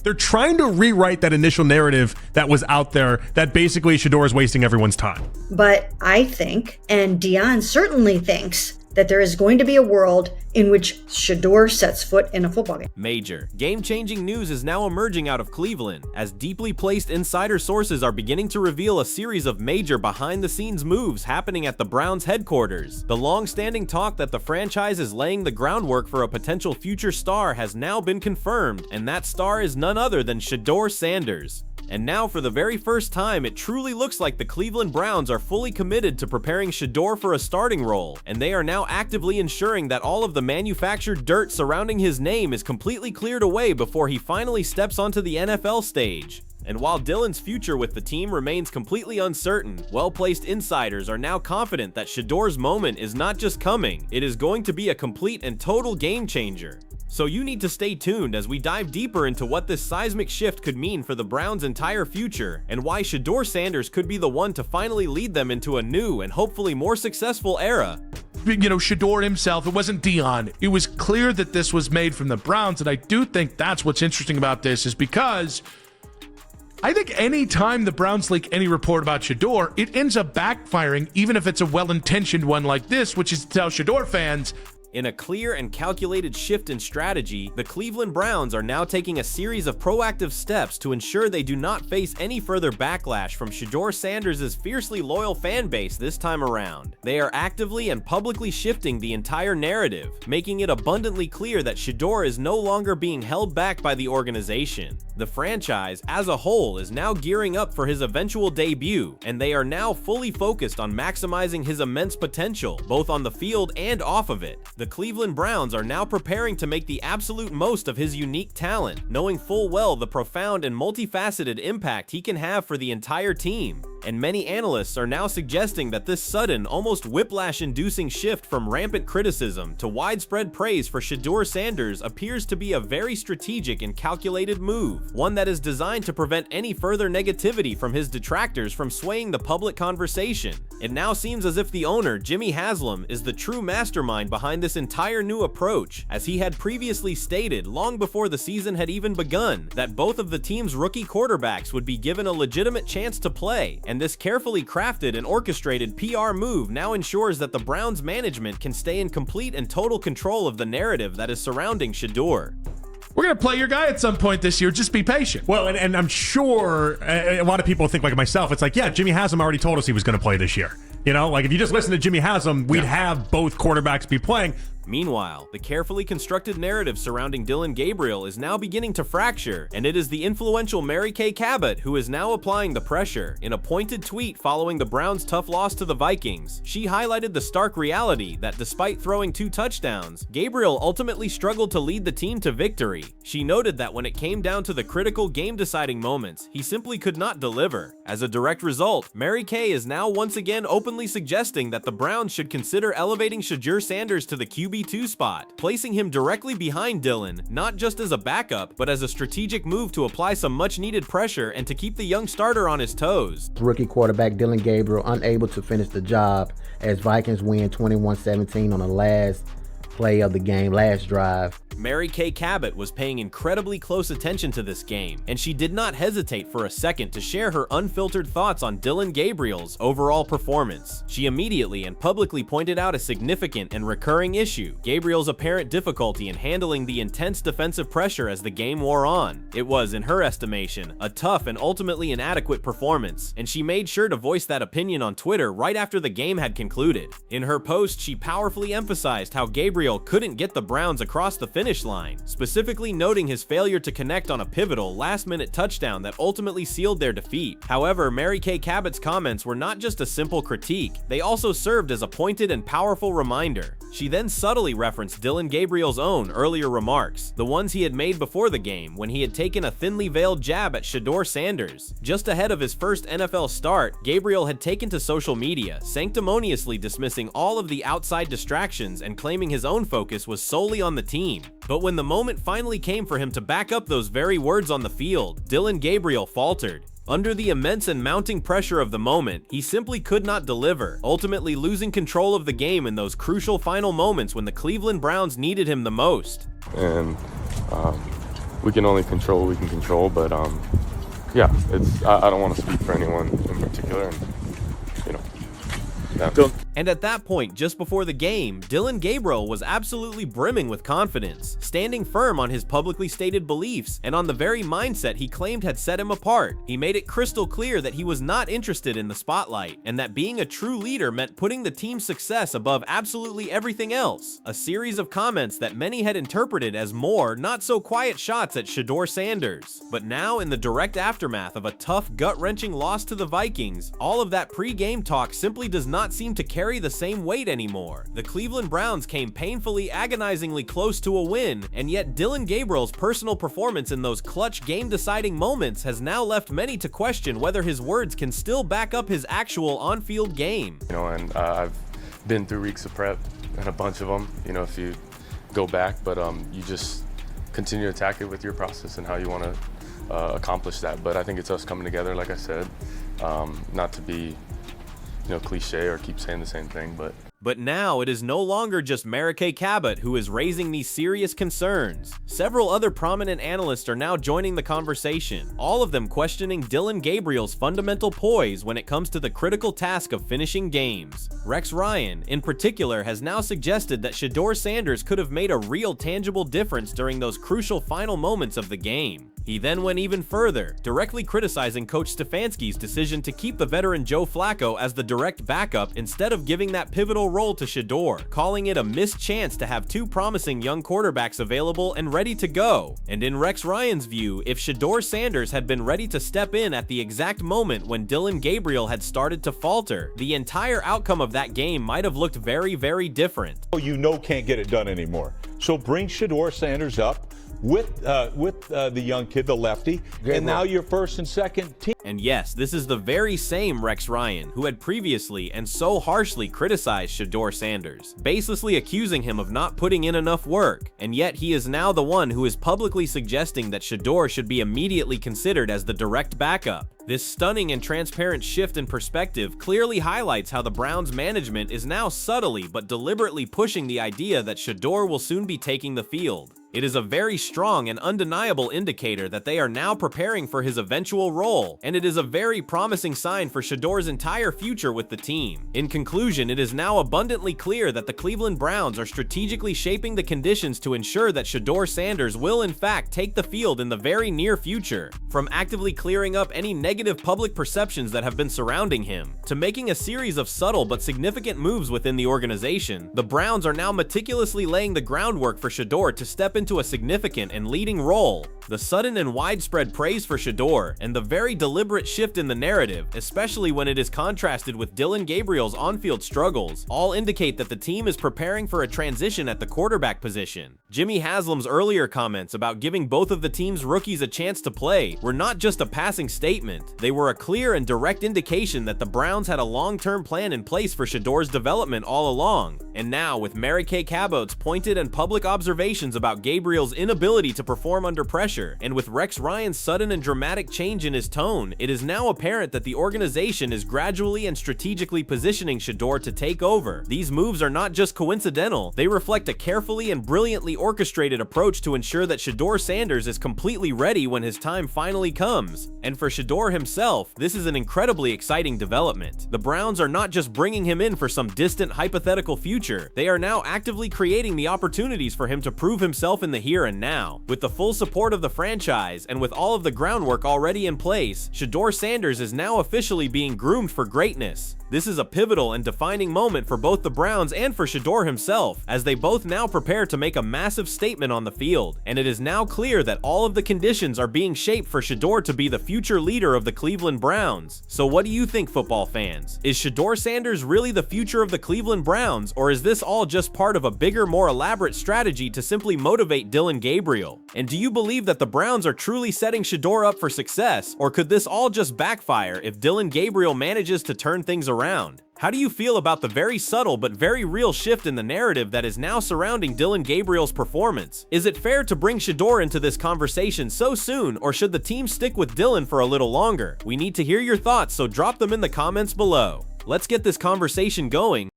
They're trying to rewrite that initial narrative that was out there that basically Shedeur is wasting everyone's time. But I think, and Dion certainly thinks, that there is going to be a world in which Shedeur sets foot in a football game. Major, game-changing news is now emerging out of Cleveland, as deeply placed insider sources are beginning to reveal a series of major behind-the-scenes moves happening at the Browns headquarters. The long-standing talk that the franchise is laying the groundwork for a potential future star has now been confirmed, and that star is none other than Shedeur Sanders. And now, for the very first time, it truly looks like the Cleveland Browns are fully committed to preparing Shedeur for a starting role, and they are now actively ensuring that all of the manufactured dirt surrounding his name is completely cleared away before he finally steps onto the NFL stage. And while Dillon's future with the team remains completely uncertain, well-placed insiders are now confident that Shedeur's moment is not just coming, it is going to be a complete and total game changer. So you need to stay tuned as we dive deeper into what this seismic shift could mean for the Browns' entire future, and why Shedeur Sanders could be the one to finally lead them into a new and hopefully more successful era. You know, Shedeur himself, it wasn't Dion. It was clear that this was made from the Browns, and I do think that's what's interesting about this, is because I think any time the Browns leak any report about Shedeur, it ends up backfiring, even if it's a well-intentioned one like this, which is to tell Shedeur fans, in a clear and calculated shift in strategy, the Cleveland Browns are now taking a series of proactive steps to ensure they do not face any further backlash from Shedeur Sanders' fiercely loyal fan base this time around. They are actively and publicly shifting the entire narrative, making it abundantly clear that Shedeur is no longer being held back by the organization. The franchise, as a whole, is now gearing up for his eventual debut, and they are now fully focused on maximizing his immense potential, both on the field and off of it. The Cleveland Browns are now preparing to make the absolute most of his unique talent, knowing full well the profound and multifaceted impact he can have for the entire team. And many analysts are now suggesting that this sudden, almost whiplash-inducing shift from rampant criticism to widespread praise for Shedeur Sanders appears to be a very strategic and calculated move, one that is designed to prevent any further negativity from his detractors from swaying the public conversation. It now seems as if the owner, Jimmy Haslam, is the true mastermind behind this entire new approach, as he had previously stated long before the season had even begun that both of the team's rookie quarterbacks would be given a legitimate chance to play, and this carefully crafted and orchestrated PR move now ensures that the Browns management can stay in complete and total control of the narrative that is surrounding Shedeur. we're going to play your guy at some point this year. Just be patient. Well, and I'm sure a lot of people think like myself. It's like, yeah, Jimmy Haslam already told us he was going to play this year. You know, like if you just listen to Jimmy Haslam, we'd have both quarterbacks be playing. Meanwhile, the carefully constructed narrative surrounding Dillon Gabriel is now beginning to fracture, and it is the influential Mary Kay Cabot who is now applying the pressure. In a pointed tweet following the Browns' tough loss to the Vikings, she highlighted the stark reality that despite throwing 2 touchdowns, Gabriel ultimately struggled to lead the team to victory. She noted that when it came down to the critical game-deciding moments, he simply could not deliver. As a direct result, Mary Kay is now once again openly suggesting that the Browns should consider elevating Shedeur Sanders to the QB2 spot, placing him directly behind Dillon, not just as a backup, but as a strategic move to apply some much-needed pressure and to keep the young starter on his toes. Rookie quarterback Dillon Gabriel unable to finish the job as Vikings win 21-17 on the last play of the game, last drive. Mary Kay Cabot was paying incredibly close attention to this game, and she did not hesitate for a second to share her unfiltered thoughts on Dillon Gabriel's overall performance. She immediately and publicly pointed out a significant and recurring issue: Gabriel's apparent difficulty in handling the intense defensive pressure as the game wore on. It was, in her estimation, a tough and ultimately inadequate performance, and she made sure to voice that opinion on Twitter right after the game had concluded. In her post, she powerfully emphasized how Gabriel couldn't get the Browns across the finish line, specifically noting his failure to connect on a pivotal last-minute touchdown that ultimately sealed their defeat. However, Mary Kay Cabot's comments were not just a simple critique, they also served as a pointed and powerful reminder. She then subtly referenced Dillon Gabriel's own earlier remarks, the ones he had made before the game when he had taken a thinly veiled jab at Shedeur Sanders. Just ahead of his first NFL start, Gabriel had taken to social media, sanctimoniously dismissing all of the outside distractions and claiming his own focus was solely on the team. But when the moment finally came for him to back up those very words on the field, Dillon Gabriel faltered. Under the immense and mounting pressure of the moment, he simply could not deliver, ultimately losing control of the game in those crucial final moments when the Cleveland Browns needed him the most. And we can only control what we can control. But yeah, I don't want to speak for anyone in particular. And, you know, yeah. And at that point, just before the game, Dillon Gabriel was absolutely brimming with confidence, standing firm on his publicly stated beliefs and on the very mindset he claimed had set him apart. He made it crystal clear that he was not interested in the spotlight, and that being a true leader meant putting the team's success above absolutely everything else. A series of comments that many had interpreted as more, not so quiet shots at Shedeur Sanders. But now, in the direct aftermath of a tough, gut-wrenching loss to the Vikings, all of that pre-game talk simply does not seem to carry the same weight anymore. The Cleveland Browns came painfully, agonizingly close to a win, and yet Dillon Gabriel's personal performance in those clutch game-deciding moments has now left many to question whether his words can still back up his actual on-field game. You know, and I've been through weeks of prep and a bunch of them, you know, if you go back, but you just continue to attack it with your process and how you want to accomplish that. But I think it's us coming together, like I said, not to be, you know, cliche or keep saying the same thing, But now it is no longer just Mary Kay Cabot who is raising these serious concerns. Several other prominent analysts are now joining the conversation, all of them questioning Dillon Gabriel's fundamental poise when it comes to the critical task of finishing games. Rex Ryan, in particular, has now suggested that Shedeur Sanders could have made a real tangible difference during those crucial final moments of the game. He then went even further, directly criticizing Coach Stefanski's decision to keep the veteran Joe Flacco as the direct backup instead of giving that pivotal role to Shedeur, calling it a missed chance to have two promising young quarterbacks available and ready to go. And in Rex Ryan's view, if Shedeur Sanders had been ready to step in at the exact moment when Dillon Gabriel had started to falter, the entire outcome of that game might have looked very, very different. You know can't get it done anymore. So bring Shedeur Sanders up with the young kid, the lefty, and now your first and second team. And yes, this is the very same Rex Ryan who had previously and so harshly criticized Shedeur Sanders, baselessly accusing him of not putting in enough work. And yet he is now the one who is publicly suggesting that Shedeur should be immediately considered as the direct backup. This stunning and transparent shift in perspective clearly highlights how the Browns management is now subtly but deliberately pushing the idea that Shedeur will soon be taking the field. It is a very strong and undeniable indicator that they are now preparing for his eventual role, and it is a very promising sign for Shedeur's entire future with the team. In conclusion, it is now abundantly clear that the Cleveland Browns are strategically shaping the conditions to ensure that Shedeur Sanders will in fact take the field in the very near future. From actively clearing up any negative public perceptions that have been surrounding him, to making a series of subtle but significant moves within the organization, the Browns are now meticulously laying the groundwork for Shedeur to step into a significant and leading role. The sudden and widespread praise for Shedeur and the very deliberate shift in the narrative, especially when it is contrasted with Dillon Gabriel's on-field struggles, all indicate that the team is preparing for a transition at the quarterback position. Jimmy Haslam's earlier comments about giving both of the team's rookies a chance to play were not just a passing statement, they were a clear and direct indication that the Browns had a long-term plan in place for Shedeur's development all along. And now, with Mary Kay Cabot's pointed and public observations about Gabriel's inability to perform under pressure, and with Rex Ryan's sudden and dramatic change in his tone, it is now apparent that the organization is gradually and strategically positioning Shedeur to take over. These moves are not just coincidental, they reflect a carefully and brilliantly orchestrated approach to ensure that Shedeur Sanders is completely ready when his time finally comes. And for Shedeur himself, this is an incredibly exciting development. The Browns are not just bringing him in for some distant hypothetical future, they are now actively creating the opportunities for him to prove himself in the here and now. With the full support of the franchise and with all of the groundwork already in place, Shedeur Sanders is now officially being groomed for greatness. This is a pivotal and defining moment for both the Browns and for Shedeur himself, as they both now prepare to make a massive statement on the field, and it is now clear that all of the conditions are being shaped for Shedeur to be the future leader of the Cleveland Browns. So what do you think, football fans? Is Shedeur Sanders really the future of the Cleveland Browns, or is this all just part of a bigger, more elaborate strategy to simply motivate Dillon Gabriel? And do you believe that the Browns are truly setting Shedeur up for success, or could this all just backfire if Dillon Gabriel manages to turn things around? How do you feel about the very subtle but very real shift in the narrative that is now surrounding Dillon Gabriel's performance? Is it fair to bring Shedeur into this conversation so soon, or should the team stick with Dillon for a little longer? We need to hear your thoughts, so drop them in the comments below. Let's get this conversation going.